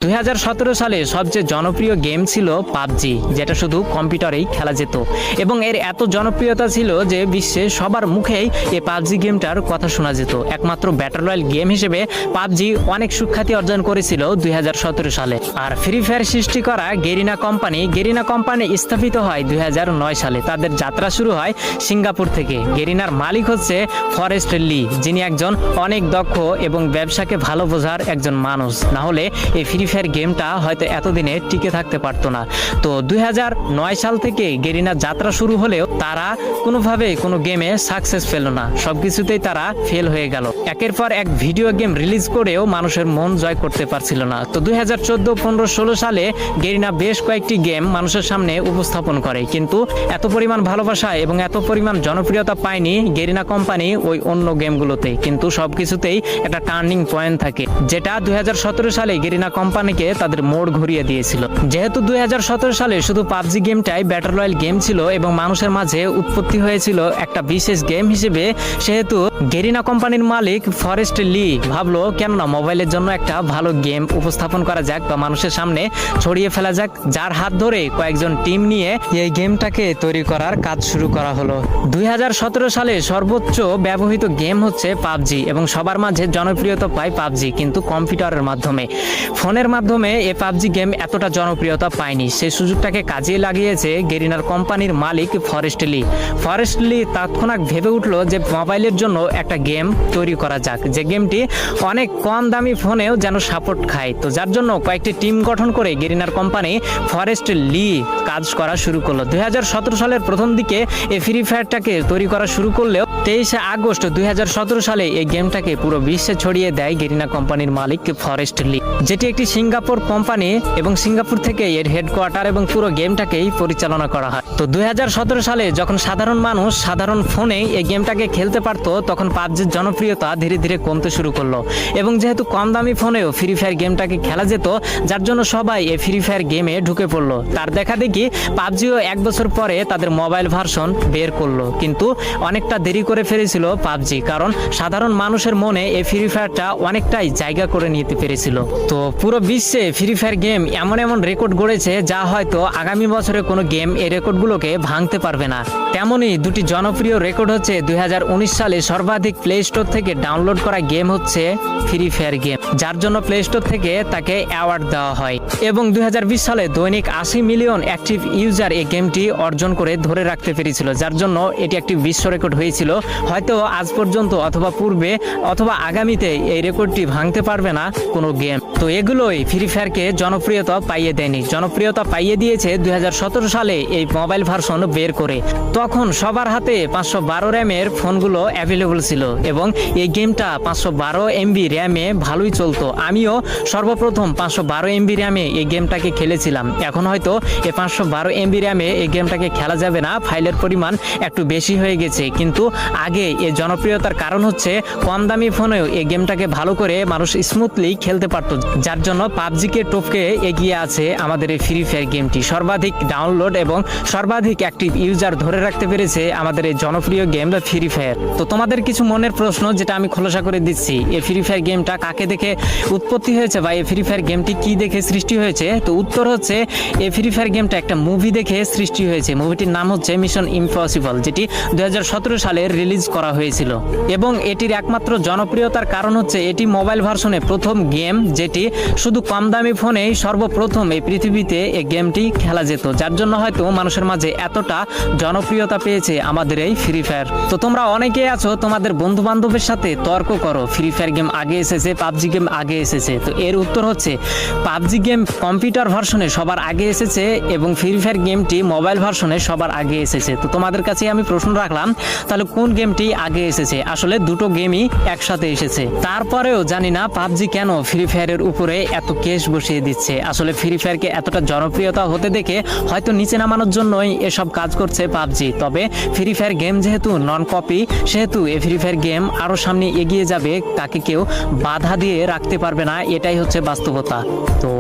2017 সালে সবচেয়ে জনপ্রিয় গেম ছিল পাবজি, যেটা শুধু কম্পিউটারেই খেলা যেত এবং এর এত জনপ্রিয়তা ছিল যে বিশ্বে সবার মুখেই এই পাবজি গেমটার কথা শোনা যেত। একমাত্র ব্যাটল রয়্যাল গেম হিসেবে পাবজি অনেক সুখ্যাতি অর্জন করেছিল 2017 সালে। আর ফ্রি ফায়ার সৃষ্টি করা গেরিনা কোম্পানি স্থাপিত হয় 2009 সালে। তাদের যাত্রা শুরু হয় সিঙ্গাপুর থেকে। গেরিনার মালিক হচ্ছে ফরেস্ট লি, যিনি একজন অনেক দক্ষ এবং ব্যবসাকে ভালো বোঝার একজন মানুষ। না হলে এই ফ্রি ফায়ার গেমটা হয়তো এতদিনে টিকে থাকতে পারতো না। তো 2009 সাল থেকে গেরিনার যাত্রা শুরু হলেও তারা কোনোভাবে কোনো গেমে সাকসেস পেল না, সবকিছুতেই তারা ফেল হয়ে গেল। একের পর এক ভিডিও গেম রিলিজ করেও মানুষের মন জয় করতে পারছিল না। তো 2014, 15, 16 সালে গেরিনা বেশ কয়েকটি গেম মানুষের সামনে উপস্থাপন করে, কিন্তু এত পরিমাণ ভালোবাসা এবং এত পরিমাণ জনপ্রিয়তা পায়নি গেরিনা কোম্পানি ওই অন্য গেমগুলোতে। কিন্তু সবকিছুতেই একটা টার্নিং পয়েন্ট থাকে, যেটা 2017 সালে গেরিনা কোম্পানিকে তাদের মোড় ঘুরিয়ে দিয়েছিল। যেহেতু 2017 সালে শুধু পাবজি গেমটাই ব্যাটল রয়্যাল গেম ছিল এবং মানুষের মাঝে উৎপত্তি হয়েছিল একটা বিশেষ গেম হিসেবে, সেহেতু গেরিনা কোম্পানির মালিক ফরেস্ট লি ভাবলো কেননা মোবাইলের জন্য একটা ভালো গেম উপস্থাপন করা যাক বা মানুষের সামনে ছড়িয়ে ফেলা যাক, যার হাত ধরে কয়েকজন টিম নিয়ে এই গেমটাকে তৈরি করার কাজ শুরু করা হলো। 2017 সালে সর্বোচ্চ ব্যবহৃত গেম হচ্ছে পাবজি এবং সবার মাঝে জনপ্রিয়তা পায় পাবজি, কিন্তু কম্পিউটারের মাধ্যমে। ফোনের মাধ্যমে এই পাবজি গেম এতটা জনপ্রিয়তা পায়নি। সেই সুযোগটাকে কাজে লাগিয়েছে গেরিনার কোম্পানির মালিক ফরেস্ট লি তৎক্ষণাৎ ভেবে উঠলো যে মোবাইলের জন্য একটা গেম তৈরি করা যাক, যে গেমটি অনেক কম দামি ফোনেও যেন সাপোর্ট খায়। তো যার জন্য কয়েকটি টিম গঠন করে গেরিনার কোম্পানি ফরেস্ট লি কাজ করা শুরু করলো। 2017 সালের প্রথম দিকে এই ফ্রি ফায়ারটাকে তৈরি করা শুরু করলেও 23 আগস্ট 2017 সালে এই গেমটাকে পুরো বিশ্বে ছড়িয়ে দেয় গেরিনা কোম্পানির মালিক ফরেস্ট লি, যেটি একটি সিঙ্গাপুর কোম্পানি এবং সিঙ্গাপুর থেকে এর হেডকোয়ার্টার এবং পুরো গেমটাকেই পরিচালনা করা হয়। তো 2017 সালে যখন সাধারণ মানুষ সাধারণ ফোনে এই গেমটাকে খেলতে পারতো, তখন পাবজির জনপ্রিয়তা ধীরে ধীরে কমতে শুরু করলো এবং যেহেতু কম দামি ফোনেও ফ্রি ফায়ার গেমটাকে খেলা যেত, যার জন্য সবাই এই ফ্রি ফায়ার গেমে ঢুকে পড়লো। তার দেখা দেখি পাবজিও 1 বছর পরে তাদের মোবাইল ভার্সন বের করলো, কিন্তু অনেকটা দেরি করে ফেলেছিল পাবজি, কারণ সাধারণ মানুষের মনে এই ফ্রি ফায়ারটা অনেকটাই জায়গা করে নিতে পেরেছিল। তো পুরো বিশ্বে ফ্রি ফায়ার গেম এমন এমন রেকর্ড গড়েছে যা হয়তো আগামী বছরে কোনো গেম এই রেকর্ডগুলোকে ভাঙতে পারবে না। তেমনই দুটি জনপ্রিয় রেকর্ড হচ্ছে 2019 সালে সর্বাধিক প্লে স্টোর থেকে ডাউনলোড করা গেম হচ্ছে ফ্রি ফায়ার গেম, যার জন্য প্লে স্টোর থেকে তাকে অ্যাওয়ার্ড দেওয়া হয়, এবং 2020 সালে দৈনিক 80 মিলিয়ন অ্যাক্টিভ ইউজার এই গেমটি অর্জন করে ধরে রাখতে পেরেছিল, যার জন্য এটি একটি বিশ্ব রেকর্ড হয়েছিল। হয়তো আজ পর্যন্ত অথবা পূর্বে অথবা আগামীতে এই রেকর্ডটি ভাঙতে পারবে না কোনো গেম। তো এগুলোই ফ্রি ফায়ারকে জনপ্রিয়তা পাইয়ে দেয়নি, জনপ্রিয়তা পাইয়ে দিয়েছে 2017 সালে এই মোবাইল ভার্সন বের করে। তখন সবার হাতে 512 র্যামের ফোনগুলো অ্যাভেলেবল ছিল এবং এই গেমটা 512 MB র্যামে ভালোই চলতো। আমিও সর্বপ্রথম 512 MB র্যামে এই গেমটাকে খেলেছিলাম। এখন হয়তো এই 512 MB র্যামে এই গেমটাকে খেলা যাবে না, ফাইলের পরিমাণ একটু বেশি হয়ে গেছে। কিন্তু আগে এই জনপ্রিয়তার কারণ হচ্ছে কম দামি ফোনেও এই গেমটাকে ভালো করে মানুষ স্মুথলি খেলতে পারতো, যার জন্য পাবজিকে টপকে এগিয়ে আছে আমাদের এই ফ্রি ফায়ার গেমটি। সর্বাধিক ডাউনলোড এবং সর্বাধিক অ্যাক্টিভ ইউজার ধরে রাখতে পেরেছে আমাদের এই জনপ্রিয় গেম বা ফ্রি ফায়ার। তো তোমাদের কিছু মনের প্রশ্ন যেটা আমি খোলাসা করে দিচ্ছি, এই ফ্রি ফায়ার গেমটা কাকে দেখে উৎপত্তি হয়েছে বা এই ফ্রি ফায়ার গেমটি কি দেখে সৃষ্টি হয়েছে? তো উত্তর হচ্ছে এই ফ্রি ফায়ার গেমটা একটা মুভি দেখে সৃষ্টি হয়েছে। মুভিটির নাম হচ্ছে মিশন ইম্পসিবল, যেটি 2017 সালে রিলিজ করা হয়েছিল এবং এটির একমাত্র জনপ্রিয়তার কারণ হচ্ছে এটি মোবাইল ভার্সনে প্রথম গেম, যেটি শুধু কম দামি ফোনেই সর্বপ্রথম এই পৃথিবীতে এই গেমটি খেলা যেত, যার জন্য হয়তো মানুষের মাঝে এতটা জনপ্রিয়তা পেয়েছে আমাদের এই ফ্রি ফায়ার। তো তোমরা অনেকেই আছো তোমাদের বন্ধু বান্ধবের সাথে তর্ক করো ফ্রি ফায়ার গেম আগে এসেছে, পাবজি গেম আগে এসেছে। তো এর উত্তর হচ্ছে পাবজি গেম কম্পিউটার ভার্সনে সবার আগে এসেছে এবং ফ্রি ফায়ার গেমটি মোবাইল ভার্সনে সবার আগে এসেছে। তো তোমাদের কাছে আমি প্রশ্ন রাখলাম, তাহলে কোন গেমটি আগে এসেছে? আসলে দুটো গেমই একসাথে এসেছে। তারপরেও জানি না পাবজি কেন ফ্রি ফায়ারের উপরে এত কেস বসিয়ে দিচ্ছে। আসলে ফ্রি ফায়ারকে এতটা জনপ্রিয়তা হতে দেখে হয়তো নিচে নামানোর জন্যই এসব কাজ করছে পাবজি। তবে ফ্রি ফায়ার গেম যেহেতু নন কপি, সেহেতু এই ফ্রি ফায়ার গেম আরো সামনে এগিয়ে যাবে, তাকে কেউ বাধা দিয়ে রাখতে পারবে না, এটাই হচ্ছে বাস্তবতা। তো